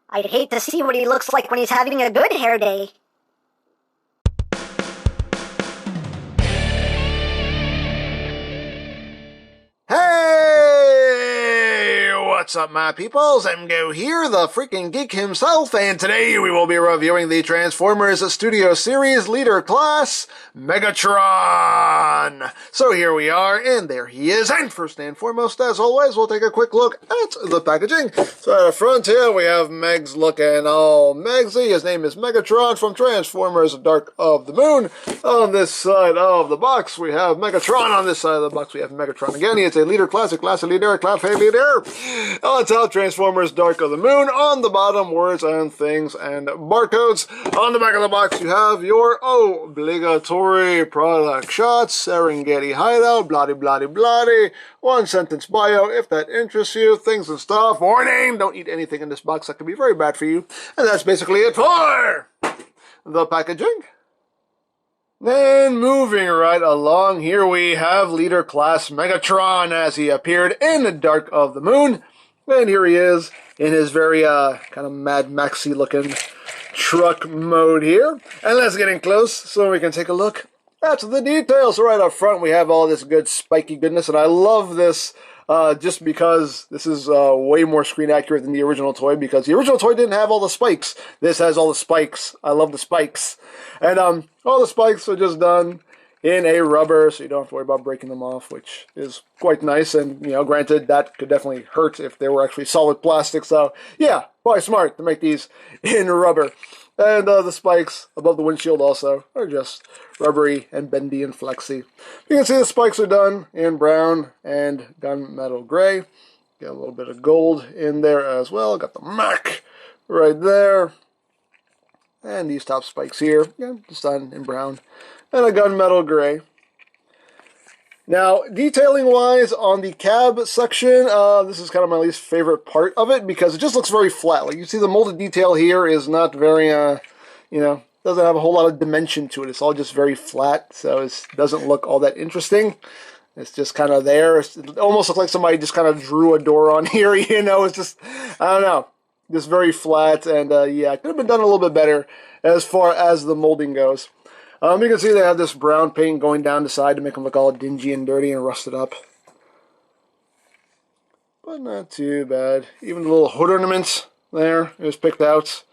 I'd hate to see what he looks like when he's having a good hair day. Hey! What's up, my peoples? MGO here, the freaking geek himself, and today we will be reviewing the Transformers Studio Series Leader Class, Megatron! So here we are, and there he is, and first and foremost, as always, we'll take a quick look at the packaging. So at the front here, we have Megs looking all Megsy. His name is Megatron from Transformers Dark of the Moon. On this side of the box, we have Megatron. On this side of the box, we have Megatron again. It's a Leader Classic, Classic Leader, Class A Leader. On top, Transformers Dark of the Moon. On the bottom, words and things and barcodes. On the back of the box, you have your obligatory product shots, Serengeti Hideout, bloody, bloody, bloody. One sentence bio, if that interests you, things and stuff. Warning, don't eat anything in this box. That could be very bad for you. And that's basically it for the packaging. Then moving right along, here we have Leader Class Megatron as he appeared in the Dark of the Moon. And here he is in his very kind of Mad Maxy looking truck mode here. And let's get in close so we can take a look at the details. So right up front we have all this good spiky goodness, and I love this just because this is way more screen accurate than the original toy, because the original toy didn't have all the spikes. This has all the spikes. I love the spikes. And all the spikes are just done in a rubber, so you don't have to worry about breaking them off, which is quite nice. And, you know, granted, that could definitely hurt if they were actually solid plastic. So, yeah, probably smart to make these in rubber. And the spikes above the windshield also are just rubbery and bendy and flexy. You can see the spikes are done in brown and gunmetal gray. Got a little bit of gold in there as well. Got the Mac right there. And these top spikes here, yeah, just done in brown and a gunmetal gray. Now, detailing-wise, on the cab section, this is kind of my least favorite part of it because it just looks very flat. Like, you see the molded detail here is not very, you know, doesn't have a whole lot of dimension to it. It's all just very flat, so it doesn't look all that interesting. It's just kind of there. It almost looks like somebody just kind of drew a door on here, you know. It's just, I don't know, just very flat, and yeah, it could have been done a little bit better as far as the molding goes. You can see they have this brown paint going down the side to make them look all dingy and dirty and rusted up. But not too bad. Even the little hood ornaments there is picked out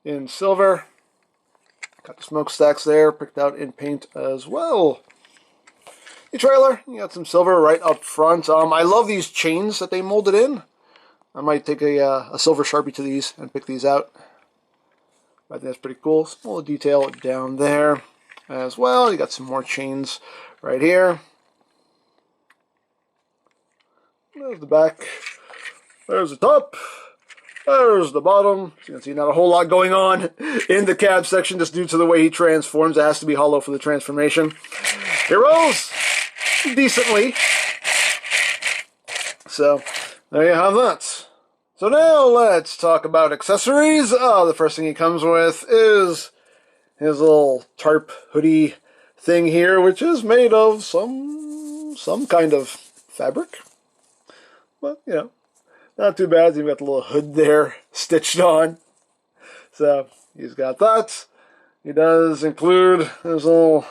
in silver. Got the smokestacks there picked out in paint as well. The trailer, you got some silver right up front. I love these chains that they molded in. I might take a silver Sharpie to these and pick these out. I think that's pretty cool. Small detail down there as well. You got some more chains right here. There's the back. There's the top. There's the bottom. So you can see not a whole lot going on in the cab section just due to the way he transforms. It has to be hollow for the transformation. It rolls decently. So there you have that. So now let's talk about accessories. The first thing he comes with is his little tarp hoodie thing here, which is made of some kind of fabric. But, you know, not too bad. He's got the little hood there stitched on. So he's got that. He does include his little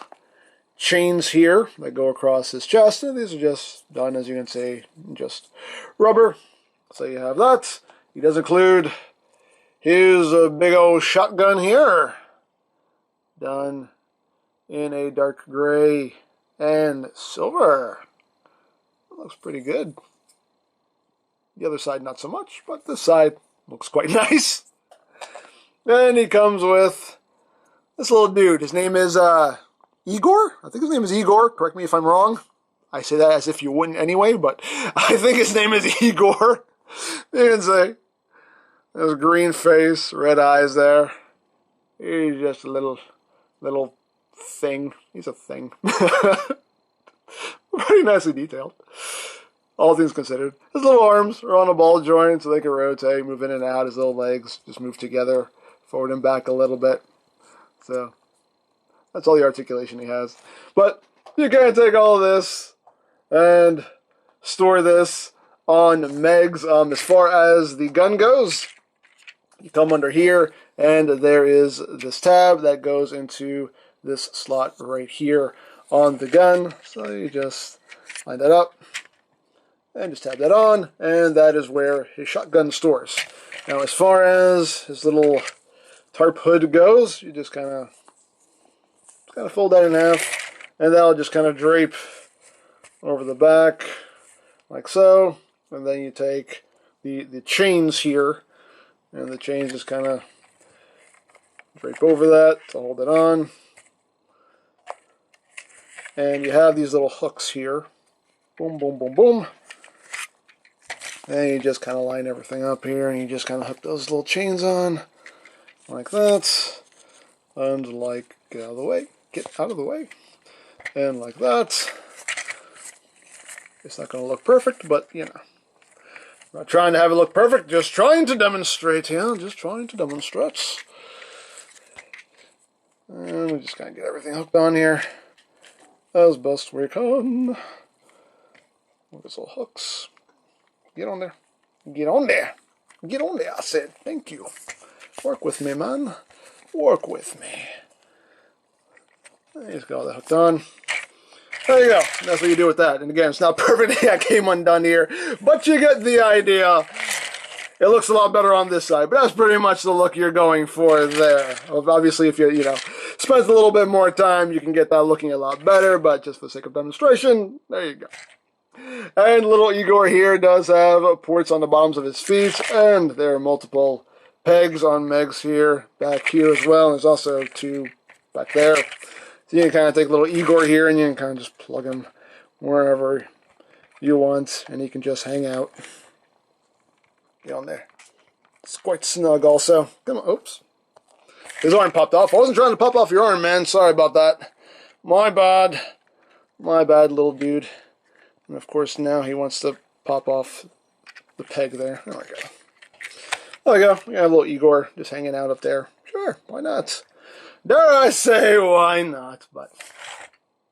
chains here that go across his chest. And these are just done, as you can see, just rubber. So you have that. He does include his big old shotgun here. Done in a dark gray and silver. Looks pretty good. The other side not so much, but this side looks quite nice. And he comes with this little dude. His name is Igor? I think his name is Igor. Correct me if I'm wrong. I say that as if you wouldn't anyway, but I think his name is Igor. You can see his green face, red eyes there. He's just a little thing. He's a thing. Pretty nicely detailed. All things considered. His little arms are on a ball joint so they can rotate, move in and out. His little legs just move together, forward and back a little bit. So that's all the articulation he has. But you can't take all of this and store this on Megs. As far as the gun goes, You come under here, and there is this tab that goes into this slot right here on the gun. So you just line that up and just tab that on, and that is where his shotgun stores. Now, as far as his little tarp hood goes, you just kind of fold that in half, and that'll just kind of drape over the back like so. And then you take the chains here, and the chains just kind of drape over that to hold it on. And you have these little hooks here. Boom, boom, boom, boom. And you just kind of line everything up here, and you just kind of hook those little chains on like that. And like, get out of the way. Get out of the way. And like that. It's not going to look perfect, but, you know. Not trying to have it look perfect, just trying to demonstrate, just trying to demonstrate. And we just kind of get everything hooked on here as best we can. With these little hooks. Get on there. Get on there. Get on there, I said. Thank you. Work with me, man. Work with me. Just got all that hooked on. There you go. That's what you do with that. And again, it's not perfect. I came undone here. But you get the idea. It looks a lot better on this side. But that's pretty much the look you're going for there. Obviously, if you spend a little bit more time, you can get that looking a lot better. But just for the sake of demonstration, there you go. And little Igor here does have ports on the bottoms of his feet. And there are multiple pegs on Megs here, back here as well. And there's also 2 back there. So you can kind of take little Igor here, and you can kind of just plug him wherever you want, and he can just hang out. Get on there. It's quite snug also. Come on, oops. His arm popped off. I wasn't trying to pop off your arm, man. Sorry about that. My bad. My bad, little dude. And of course now he wants to pop off the peg there. There we go. There we go. We have a little Igor just hanging out up there. Sure, why not? Dare I say, why not? But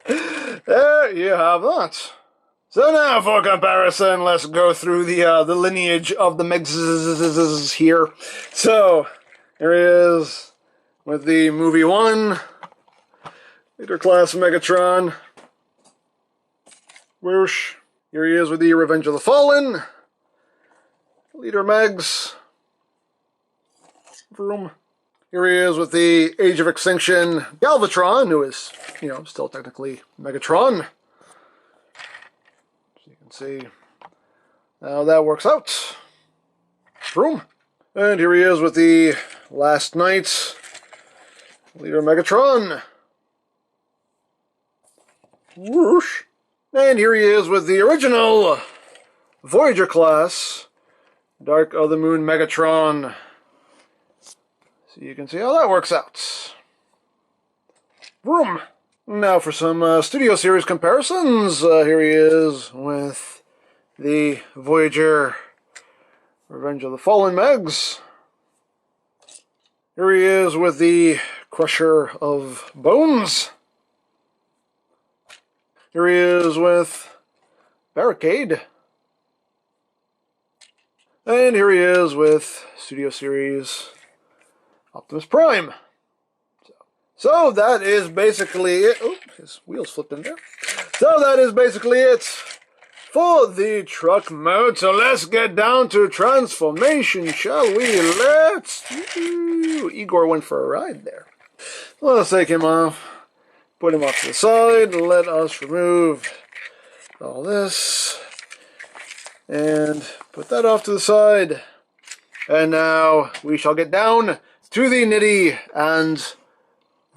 there you have that. So now, for comparison, let's go through the lineage of the Megs here. So here he is with the movie 1, Leader Class Megatron. Whoosh. Here he is with the Revenge of the Fallen, Leader Megs. Vroom. Here he is with the Age of Extinction Galvatron, who is, still technically Megatron. So you can see how that works out. Vroom. And here he is with the Last Knight, Leader Megatron. Whoosh. And here he is with the original Voyager class, Dark of the Moon Megatron. So you can see how that works out. Vroom. Now for some Studio Series comparisons. Here he is with the Voyager Revenge of the Fallen Megs. Here he is with the Crusher of Bones. Here he is with Barricade. And here he is with Studio Series Optimus Prime. So that is basically it. Oh, his wheels flipped in there. So that is basically it for the truck mode. So let's get down to transformation, shall we? Let's. Igor went for a ride there. Let's take him off. Put him off to the side. Let us remove all this. And put that off to the side. And now we shall get down to the nitty and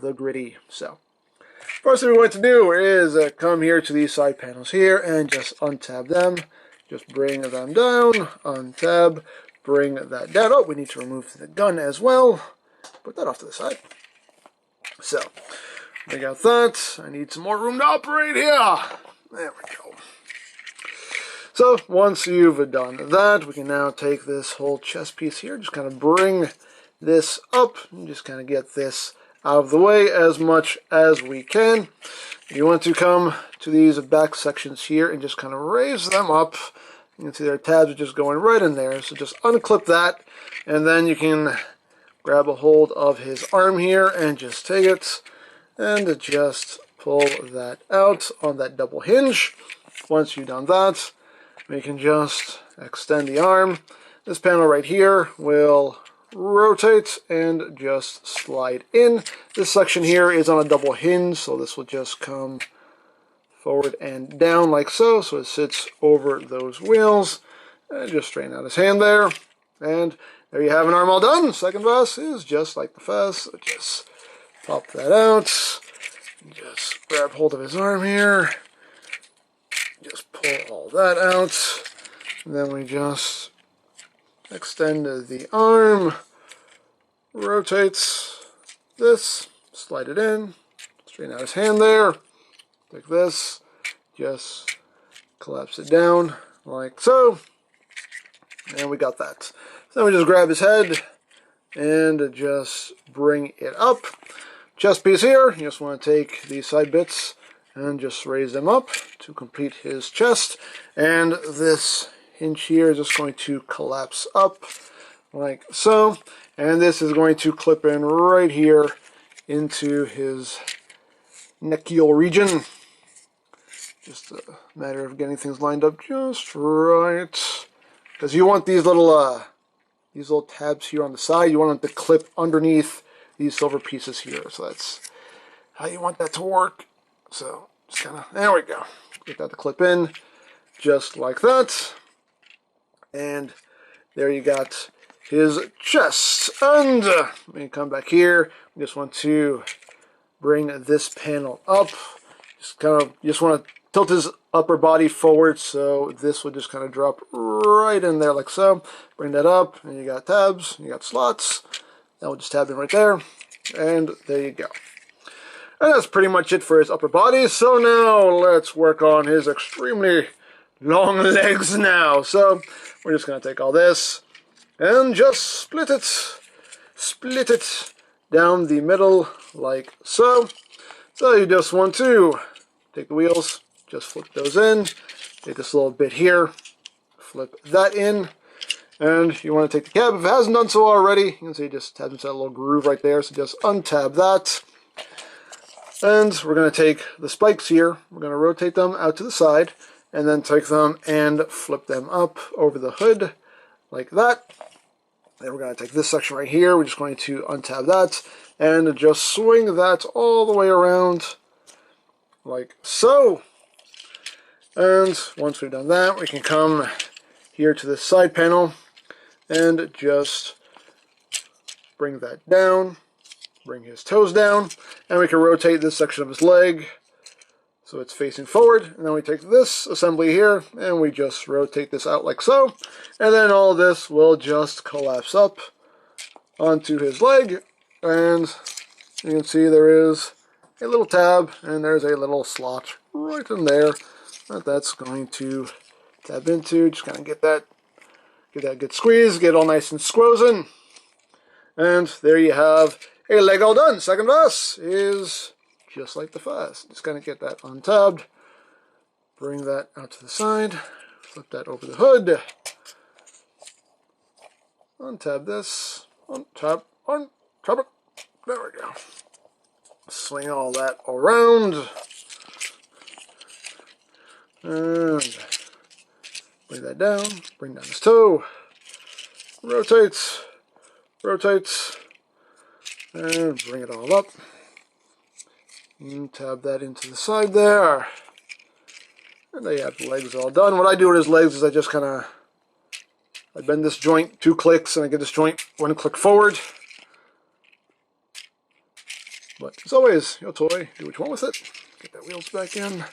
the gritty. So, first thing we're going to do is come here to these side panels here and just untab them. Just bring them down, untab, bring that down. Oh, we need to remove the gun as well. Put that off to the side. So, I got that. I need some more room to operate here. There we go. So, once you've done that, we can now take this whole chest piece here, just kind of bring this up, and just kind of get this out of the way as much as we can. You want to come to these back sections here and just kind of raise them up. You can see their tabs are just going right in there, so just unclip that, and then you can grab a hold of his arm here and just take it and just pull that out on that double hinge. Once you've done that, we can just extend the arm. This panel right here will rotate and just slide in. This section here is on a double hinge, so this will just come forward and down like so, so it sits over those wheels. And just straighten out his hand there. And there you have an arm all done. Second vest is just like the first. So just pop that out. Just grab hold of his arm here. Just pull all that out. And then we just extend the arm. Rotates this. Slide it in. Straighten out his hand there. Take this. Just collapse it down like so. And we got that. So then we just grab his head and just bring it up. Chest piece here, you just want to take these side bits and just raise them up to complete his chest. And this hinge here is just going to collapse up like so. And this is going to clip in right here into his neckule region. Just a matter of getting things lined up just right. Because you want these little tabs here on the side, you want them to clip underneath these silver pieces here. So that's how you want that to work. So just kind of, there we go. Get that to clip in, just like that. And there you got his chest. And we come back here. We just want to bring this panel up. You just want to tilt his upper body forward, so this will just kind of drop right in there like so. Bring that up, and you got tabs, you got slots. That will just tab in right there, and there you go. And that's pretty much it for his upper body. So now let's work on his extremely long legs now. So we're just going to take all this and just split it down the middle like so. So you just want to take the wheels, just flip those in, take this little bit here, flip that in, and you want to take the cab. If it hasn't done so already, you can see it just tabs into that little groove right there, so just untab that. And we're going to take the spikes here, we're going to rotate them out to the side, and then take them and flip them up over the hood, like that. Then we're going to take this section right here, we're just going to untab that, and just swing that all the way around, like so. And once we've done that, we can come here to this side panel and just bring that down, bring his toes down, and we can rotate this section of his leg so it's facing forward. And then we take this assembly here and we just rotate this out like so. And then all this will just collapse up onto his leg. And you can see there is a little tab and there's a little slot right in there that's going to tab into. Just kind of get that good squeeze, get it all nice and squozen. And there you have a leg all done. Second vest is just like the first. Just kind of get that untabbed, bring that out to the side, flip that over the hood, untab this, untab it. There we go. Swing all that around. And bring that down, bring down his toe, rotates, and bring it all up. And tab that into the side there. And there you have the legs all done. What I do with his legs is I just I bend this joint 2 clicks and I get this joint 1 click forward. But as always, your toy, do what you want with it. Get that wheels back in.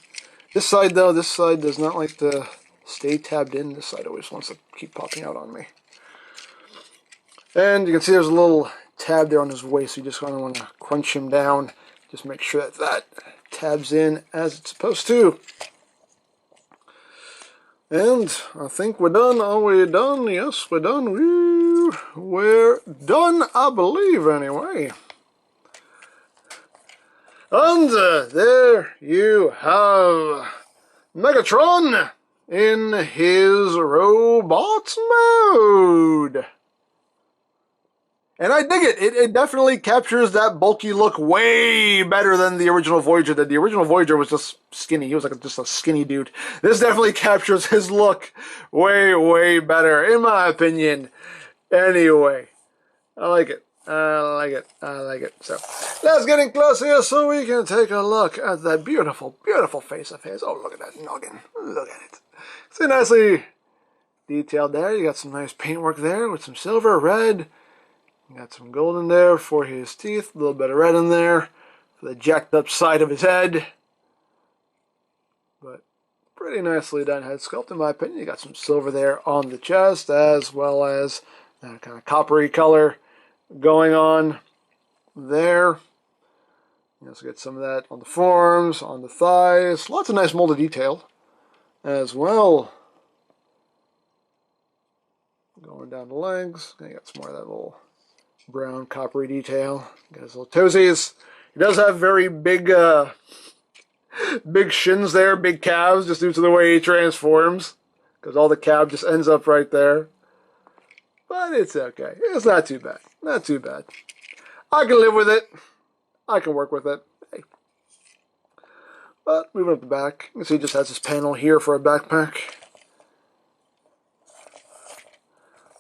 This side though, this side does not like to stay tabbed in. This side always wants to keep popping out on me. And you can see there's a little tab there on his waist, so you just kind of want to crunch him down. Just make sure that that tabs in as it's supposed to. And I think we're done. Are we done? Yes, we're done. Woo! We're done, I believe, anyway. And there you have Megatron in his robot mode. And I dig it. It definitely captures that bulky look way better than the original Voyager did. The original Voyager was just skinny. He was like just a skinny dude. This definitely captures his look way, way better, in my opinion. Anyway, I like it. I like it. I like it. So, let's get in close here so we can take a look at that beautiful, beautiful face of his. Oh, look at that noggin. Look at it. See, nicely detailed there. You got some nice paintwork there with some silver, red. You got some gold in there for his teeth. A little bit of red in there for the jacked up side of his head. But pretty nicely done head sculpt, in my opinion. You got some silver there on the chest, as well as that kind of coppery color going on there. You also get some of that on the forearms, on the thighs. Lots of nice molded detail as well. Going down the legs. You got some more of that little brown coppery detail. Got his little toesies. He does have very big big shins there, big calves, just due to the way he transforms. Because all the calf just ends up right there. But it's okay. It's not too bad. Not too bad. I can live with it. I can work with it. Hey. But moving up the back, you can see he just has this panel here for a backpack.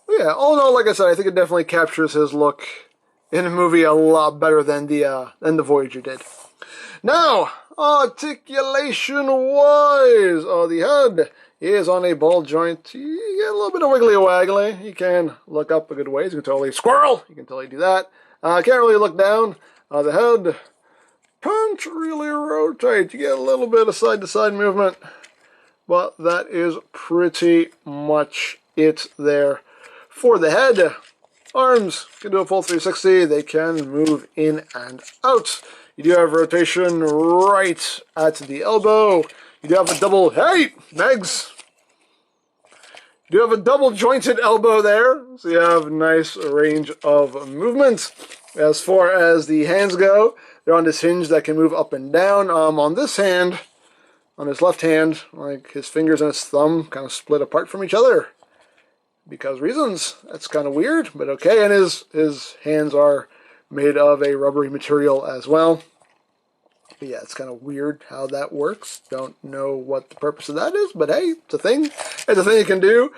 Yeah, all in all, like I said, I think it definitely captures his look in the movie a lot better than the Voyager did. Now, articulation-wise, the head is on a ball joint. You get a little bit of wiggly-waggly. You can look up a good ways. You can totally squirrel. You can totally do that. Can't really look down. The head can't really rotate. You get a little bit of side-to-side movement, but that is pretty much it there. For the head, arms can do a full 360. They can move in and out. You do have rotation right at the elbow. You do have a double, hey, Megs! You do have a double jointed elbow there, so you have a nice range of movement. As far as the hands go, they're on this hinge that can move up and down. On this hand, on his left hand, like his fingers and his thumb kind of split apart from each other. Because reasons. That's kind of weird, but okay. And his hands are made of a rubbery material as well. But yeah, it's kind of weird how that works. Don't know what the purpose of that is, but hey, it's a thing. It's a thing he can do.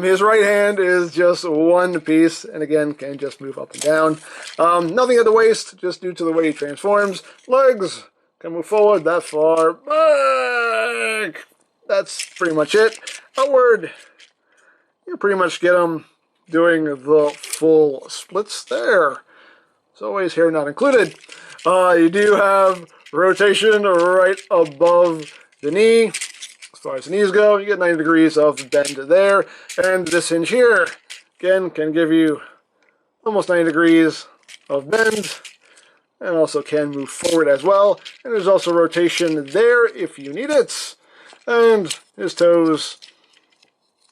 His right hand is just one piece, and again, can just move up and down. Nothing at the waist, just due to the way he transforms. Legs can move forward that far. Back! That's pretty much it. Outward. You pretty much get them doing the full splits there. As always, hair not included. You do have rotation right above the knee. As far as the knees go, you get 90 degrees of bend there. And this hinge here, again, can give you almost 90 degrees of bend. And also can move forward as well. And there's also rotation there if you need it. And his toes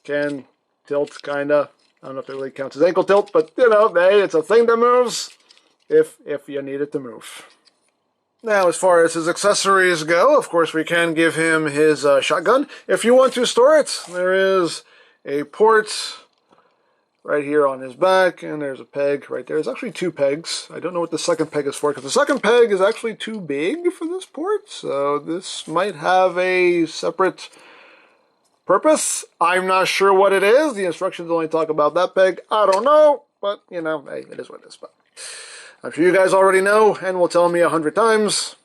can tilt, kinda. I don't know if it really counts as ankle tilt, but you know, hey, it's a thing that moves if you need it to move. Now, as far as his accessories go, of course, we can give him his shotgun. If you want to store it, there is a port right here on his back, and there's a peg right there. There's actually two pegs. I don't know what the second peg is for, because the second peg is actually too big for this port, so this might have a separate purpose. I'm not sure what it is. The instructions only talk about that peg. I don't know, but, you know, hey, it is what it is. But I'm sure you guys already know and will tell me 100 times,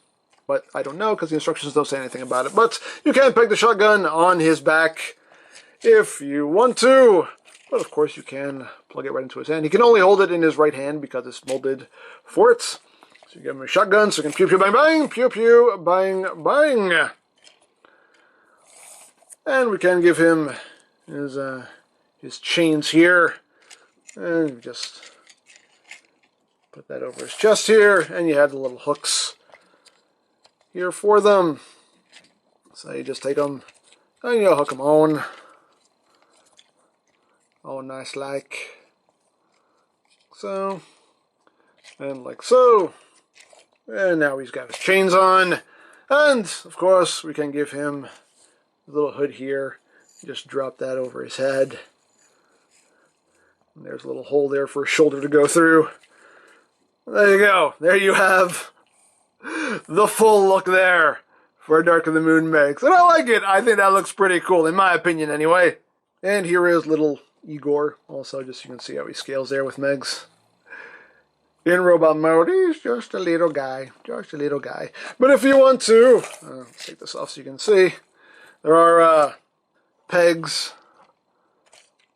but I don't know because the instructions don't say anything about it. But you can peg the shotgun on his back if you want to, but of course you can plug it right into his hand. He can only hold it in his right hand because it's molded for it. So you give him a shotgun so he can pew pew bang bang, pew pew bang bang. And we can give him his chains here, and just put that over his chest here, and you have the little hooks here for them. So you just take them and you hook them on. Oh, nice like so, and like so. And now he's got his chains on, and of course we can give him little hood here. Just drop that over his head. And there's a little hole there for his shoulder to go through. There you go. There you have the full look there for Dark of the Moon Megs. And I like it. I think that looks pretty cool, in my opinion anyway. And here is little Igor, also, just so you can see how he scales there with Megs. In robot mode, he's just a little guy. Just a little guy. But if you want to, let's take this off so you can see, there are pegs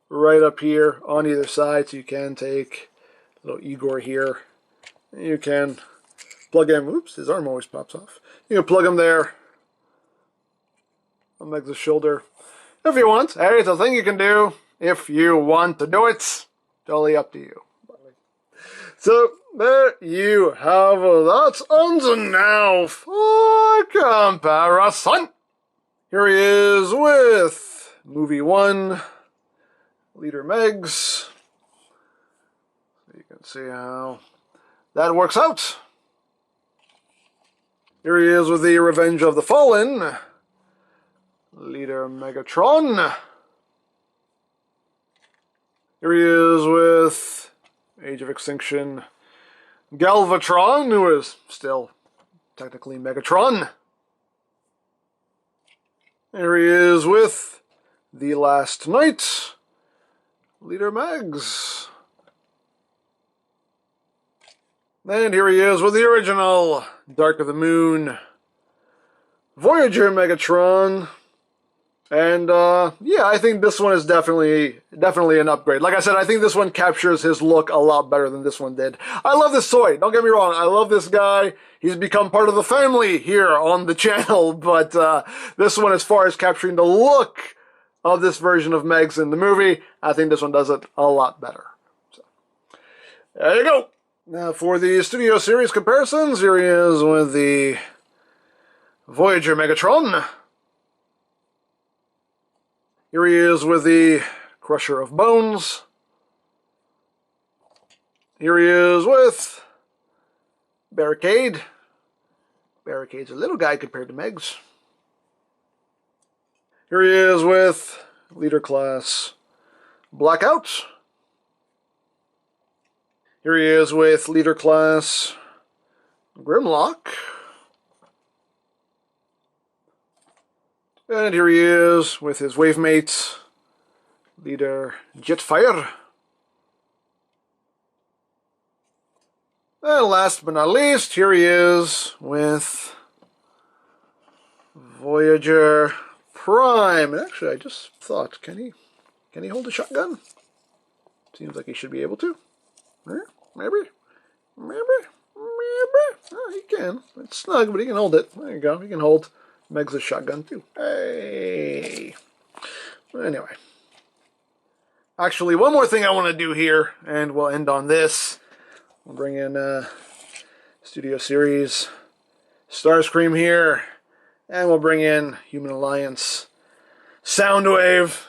right up here on either side, so you can take little Igor here. You can plug him. Oops, his arm always pops off. You can plug him there on Meg's shoulder if you want. Hey, it's a thing you can do if you want to do it. Totally up to you. So, there you have that. And now for comparison. Here he is with Movie 1, Leader Megs. So you can see how that works out. Here he is with the Revenge of the Fallen, Leader Megatron. Here he is with Age of Extinction, Galvatron, who is still technically Megatron. Here he is with The Last Knight, Leader Megs. And here he is with the original Dark of the Moon, Voyager Megatron. And yeah, I think this one is definitely an upgrade. Like I said, I think this one captures his look a lot better than this one did. I love this toy, don't get me wrong, I love this guy. He's become part of the family here on the channel, but this one, as far as capturing the look of this version of Megs in the movie, I think this one does it a lot better. So, there you go. Now for the Studio Series comparisons, here he is with the Voyager Megatron. Here he is with the Crusher of Bones. Here he is with Barricade. Barricade's a little guy compared to Megs. Here he is with Leader Class Blackout. Here he is with Leader Class Grimlock. And here he is with his wave mate, Leader Jetfire. And last but not least, here he is with Voyager Prime. And actually, I just thought, can he hold a shotgun? Seems like he should be able to. Maybe. Oh, he can. It's snug, but he can hold it. There you go. He can hold Meg's shotgun too. Hey. Anyway. Actually, one more thing I want to do here, and we'll end on this. We'll bring in Studio Series Starscream here, and we'll bring in Human Alliance Soundwave,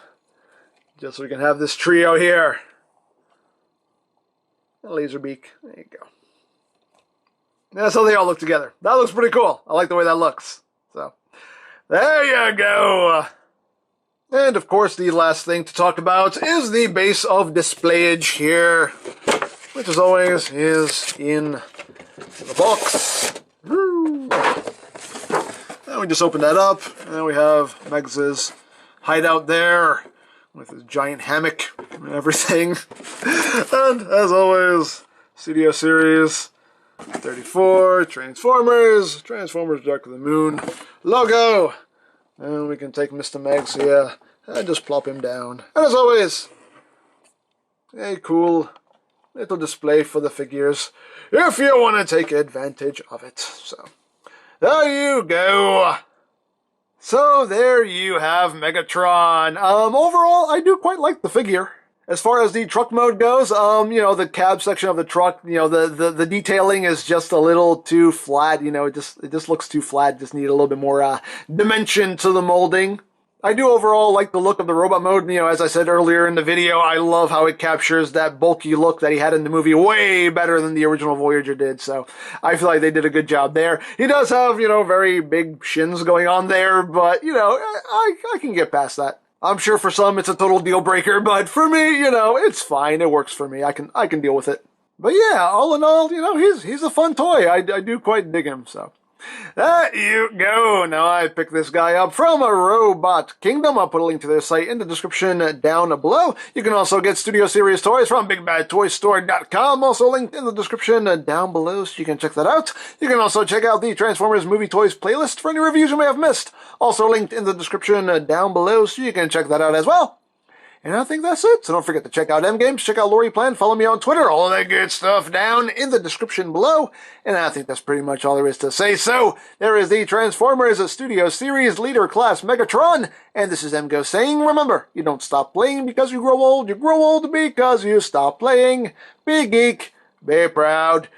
just so we can have this trio here. And Laserbeak. There you go. That's how they all look together. That looks pretty cool. I like the way that looks. So, there you go. And of course, the last thing to talk about is the base of displayage here, which as always is in the box. And we just open that up, and we have Megs' hideout there with his giant hammock and everything. And as always, Studio Series 34, Transformers Dark of the Moon logo. And we can take Mr. Megs here and just plop him down. And as always, a cool little display for the figures if you want to take advantage of it. So, there you go. So, there you have Megatron. Overall, I do quite like the figure. As far as the truck mode goes, you know, the cab section of the truck, you know, the detailing is just a little too flat, you know, it just looks too flat, just need a little bit more, dimension to the molding. I do overall like the look of the robot mode, you know, as I said earlier in the video, I love how it captures that bulky look that he had in the movie way better than the original Voyager did, so I feel like they did a good job there. He does have, you know, very big shins going on there, but, you know, I can get past that. I'm sure for some it's a total deal breaker, but for me, you know, it's fine. It works for me. I can deal with it. But yeah, all in all, he's a fun toy. I do quite dig him, so. There you go. Now I picked this guy up from a Robot Kingdom. I'll put a link to their site in the description down below. You can also get Studio Series toys from BigBadToyStore.com. Also linked in the description down below, so you can check that out. You can also check out the Transformers Movie Toys playlist for any reviews you may have missed. Also linked in the description down below, so you can check that out as well. And I think that's it. So don't forget to check out M-Games, check out Lori Plan, follow me on Twitter, all of that good stuff down in the description below. And I think that's pretty much all there is to say. So there is the Transformers Studio Series Leader Class Megatron. And this is MGo saying, remember, you don't stop playing because you grow old because you stop playing. Be geek, be proud.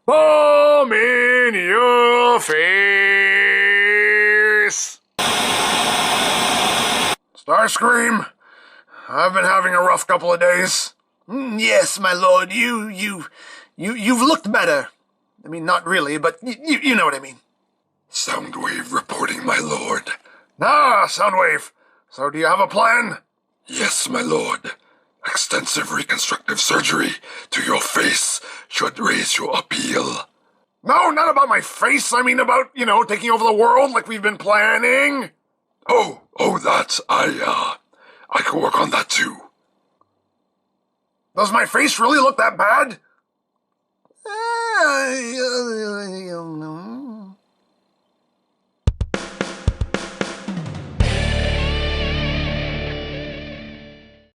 Bomb in your face. Starscream. I've been having a rough couple of days. Yes, my lord, you've looked better. I mean, not really, but you know what I mean. Soundwave reporting, my lord. Ah, Soundwave. So do you have a plan? Yes, my lord. Extensive reconstructive surgery to your face should raise your appeal. No, not about my face. I mean about, taking over the world like we've been planning. Oh, that, I can work on that too. Does my face really look that bad?